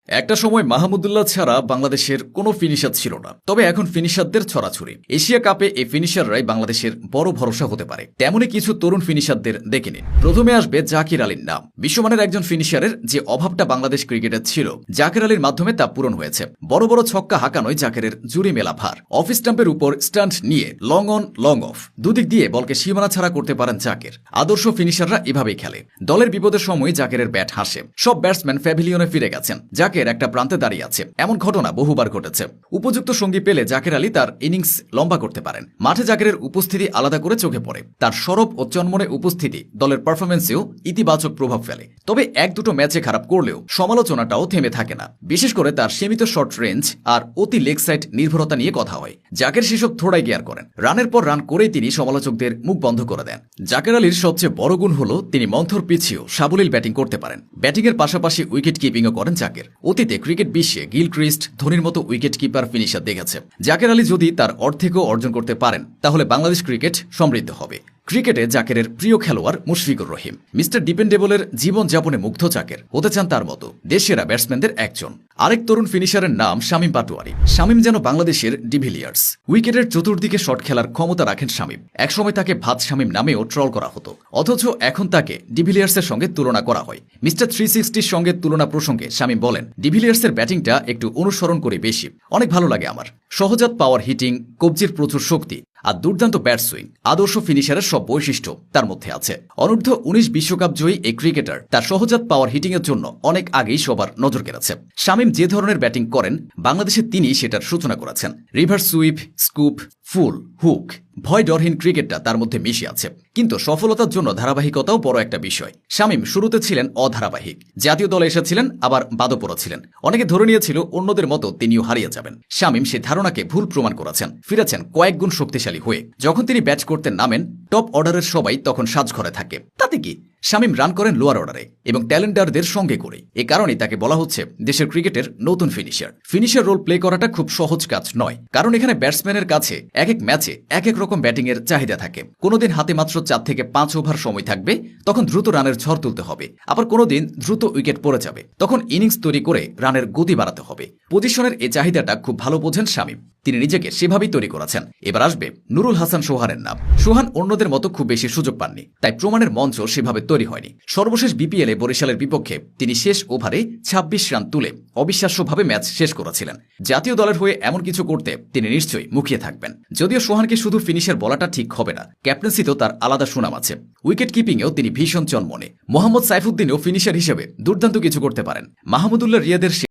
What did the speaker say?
একটা সময় মাহমুদুল্লাহ ছাড়া বাংলাদেশের কোনো ফিনিশার ছিল না, তবে এখন ফিনিশারদের ছড়াছড়ি। এশিয়া কাপে এই ফিনিশাররাই বাংলাদেশের বড় ভরসা হতে পারে। তেমনই কিছু তরুণ ফিনিশারদের দেখে নিন। প্রথমে আসবে জাকির আলীর নাম। বিশ্বমানের একজন ফিনিশারের যে অভাবটা বাংলাদেশ ক্রিকেটে ছিল, জাকির আলীর মাধ্যমে তা পূরণ হয়েছে। বড় বড় ছক্কা হাঁকানোয় জাকিরের জুড়ি মেলা ভার। অফ স্টাম্পের উপর স্টান্ট নিয়ে লং অন লং অফ দুদিক দিয়ে বলকে সীমানা ছাড়া করতে পারেন জাকির। আদর্শ ফিনিশাররা এভাবেই খেলে। দলের বিপদের সময় জাকিরের ব্যাট হাসে। সব ব্যাটসম্যান প্যাভিলিয়নে ফিরে গেছেন, জাকির একটা প্রান্তে দাঁড়িয়ে আছে। এমন ঘটনা বহুবার ঘটেছে। উপযুক্ত সঙ্গী পেলে জাকির আলী তার ইনিংস লম্বা করতে পারেন। মাঠে জাকিরের উপস্থিতি আলাদা করে চোখে পড়ে। তার সরব ও চনমনে উপস্থিতি দলের পারফরমেন্সেও ইতিবাচক প্রভাব ফেলে। তবে এক দুটো ম্যাচে খারাপ করলেও সমালোচনাটাও থেমে থাকে না। বিশেষ করে তার সীমিত শর্ট রেঞ্জ আর অতি লেগ সাইড নির্ভরতা নিয়ে কথা হয়। জাকির সেসব থোড়াই গিয়ার করেন। রানের পর রান করেই তিনি সমালোচকদের মুখ বন্ধ করে দেন। জাকির আলীর সবচেয়ে বড় গুণ হল তিনি মন্থর পিছিয়েও সাবলীল ব্যাটিং করতে পারেন। ব্যাটিংয়ের পাশাপাশি উইকেট কিপিংও করেন জাকির। অতীতে ক্রিকেট বিশ্বে গিলক্রিস্ট, ধোনির মতো উইকেট কিপার ফিনিশার দেখেছে। জাকির আলী যদি তার অর্ধেকও অর্জন করতে পারেন, তাহলে বাংলাদেশ ক্রিকেট সমৃদ্ধ হবে। ক্রিকেটে জাকিরের প্রিয় খেলোয়াড় মুশফিকুর রহিম। মিস্টার ডিপেন্ডেবলের জীবনযাপনে মুগ্ধ জাকির। হতে চান তার মতো দেশসেরা ব্যাটসম্যানদের একজন। আরেক তরুণ ফিনিশারের নাম শামীম পাটোয়ারি। শামীম যেন বাংলাদেশের ডিভিলিয়ার্স। উইকেটের চতুর্দিকে শট খেলার ক্ষমতা রাখেন শামীম। একসময় তাকে ভাত শামীম নামেও ট্রল করা হতো, অথচ এখন তাকে ডিভিলিয়ার্সের সঙ্গে তুলনা করা হয়। মিস্টার 360-র সঙ্গে তুলনা প্রসঙ্গে শামীম বলেন, ডিভিলিয়ার্সের ব্যাটিংটা একটু অনুসরণ করে বেশি, অনেক ভালো লাগে আমার। সহজাত পাওয়ার হিটিং, কবজির প্রচুর শক্তি আর দুর্দান্ত ব্যাট সুইং, আদর্শ ফিনিশারের সব বৈশিষ্ট্য তার মধ্যে আছে। অনূর্ধ্ব 19 বিশ্বকাপ জয়ী এই ক্রিকেটার তার সহজাত পাওয়ার হিটিং এর জন্য অনেক আগেই সবার নজর কেড়েছে। শামীম যে ধরনের ব্যাটিং করেন, বাংলাদেশে তিনি সেটার সূচনা করেছেন। রিভার্স সুইপ, স্কুপ, ফুল, হুক, ভয় ডরহীন ক্রিকেটটা তার মধ্যে মিশে আছে। কিন্তু সফলতার জন্য ধারাবাহিকতাও বড় একটা বিষয়। শামীম শুরুতে ছিলেন অধারাবাহিক। জাতীয় দলে এসেছিলেন, আবার বাদপড়া ছিলেন। অনেকে ধরে নিয়েছিল অন্যদের মতো তিনিও হারিয়ে যাবেন। শামীম সে ধারণাকে ভুল প্রমাণ করেছেন, ফিরেছেন কয়েক গুণ শক্তিশালী হয়ে। যখন তিনি ব্যাট করতে নামেন, টপ অর্ডারের সবাই তখন সাজঘরে থাকে। তাতে কি, শামীম রান করেন লোয়ার অর্ডারে এবং ট্যালেন্টারদের সঙ্গে করে। এ কারণেই তাকে বলা হচ্ছে দেশের ক্রিকেটের নতুন ফিনিশার। ফিনিশার রোল প্লে করাটা খুব সহজ কাজ নয়, কারণ এখানে ব্যাটসম্যানের কাছে এক এক ম্যাচে এক এক রকম ব্যাটিং এর চাহিদা থাকে। কোনোদিন হাতে মাত্র 4 থেকে 5 ওভার সময় থাকবে, তখন দ্রুত রানের ঝড় তুলতে হবে। আবার কোনোদিন দ্রুত উইকেট পড়ে যাবে, তখন ইনিংস তৈরি করে রানের গতি বাড়াতে হবে। পজিশনের এই চাহিদাটা খুব ভালো বোঝেন শামীম। তিনি নিজেকে সেভাবেই তৈরি করেছেন। এবার আসবে নুরুল হাসান সোহানের নাম। সোহান অন্যদের মতো খুব বেশি সুযোগ পাননি, তাই প্রমাণের মঞ্চ সেভাবে তৈরি হয়নি। সর্বশেষ বিপিএলে বরিশালের বিপক্ষে তিনি শেষ ওভারে 26 রান তুলে অবিশ্বাস্যভাবে ম্যাচ শেষ করেছিলেন। জাতীয় দলের হয়ে এমন কিছু করতে তিনি নিশ্চয়ই মুখিয়ে থাকবেন। যদিও সোহানকে শুধু ফিনিশার বলাটা ঠিক হবে না, ক্যাপ্টেন্সিতেও তার আলাদা সুনাম আছে। উইকেট কিপিংয়েও তিনি ভীষণ চনমনে। মোহাম্মদ সাইফুদ্দিনও ফিনিশার হিসেবে দুর্দান্ত কিছু করতে পারেন। মাহমুদুল্লাহ রিয়াদের